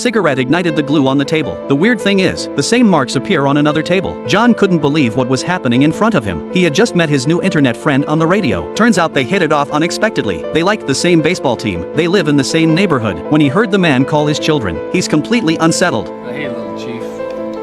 cigarette ignited the glue on the table. The weird thing is, the same marks appear on another table. John couldn't believe what was happening in front of him. He had just met his new internet friend on the radio. Turns out they hit it off unexpectedly. They liked the same baseball team. They live in the same neighborhood. When he heard the man call his children, he's completely unsettled. Hey, little chief.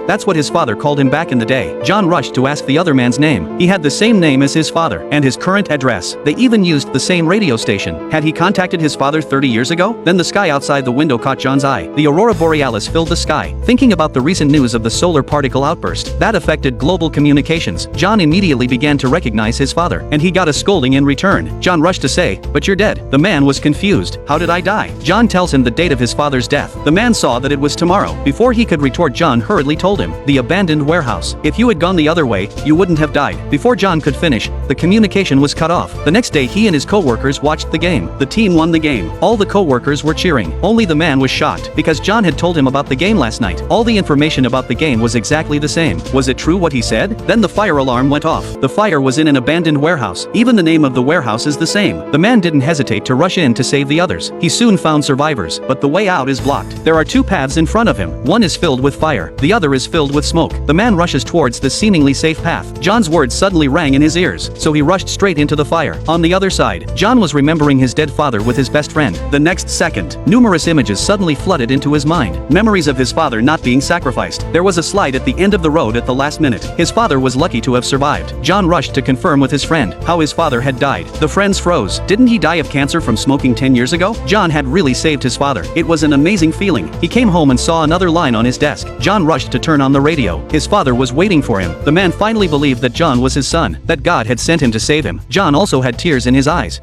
That's what his father called him back in the day. John rushed to ask the other man's name. He had the same name as his father, and his current address. They even used the same radio station. Had he contacted his father 30 years ago? Then the sky outside the window caught John's eye. The aurora borealis filled the sky. Thinking about the recent news of the solar particle outburst, that affected global communications, John immediately began to recognize his father, and he got a scolding in return. John rushed to say, "But you're dead." The man was confused. "How did I die?" John tells him the date of his father's death. The man saw that it was tomorrow. Before he could retort, John hurriedly told him, "The abandoned warehouse. If you had gone the other way, you wouldn't have died." Before John could finish, the communication was cut off. The next day he and his co-workers watched the game. The team won the game. All the co-workers were cheering. Only the man was shocked, because John had told him about the game last night. All the information about the game was exactly the same. Was it true what he said? Then the fire alarm went off. The fire was in an abandoned warehouse. Even the name of the warehouse is the same. The man didn't hesitate to rush in to save the others. He soon found survivors, but the way out is blocked. There are two paths in front of him. One is filled with fire. The other is filled with smoke. The man rushes towards the seemingly safe path. John's words suddenly rang in his ears, so he rushed straight into the fire. On the other side, John was remembering his dead father with his best friend. The next second, numerous images suddenly flooded into his mind. Memories of his father not being sacrificed. There was a slide at the end of the road at the last minute. His father was lucky to have survived. John rushed to confirm with his friend how his father had died. The friends froze. Didn't he die of cancer from smoking 10 years ago? John had really saved his father. It was an amazing feeling. He came home and saw another line on his desk. John rushed to turn on the radio. His father was waiting for him. The man finally believed that John was his son, that God had sent him to save him. John also had tears in his eyes.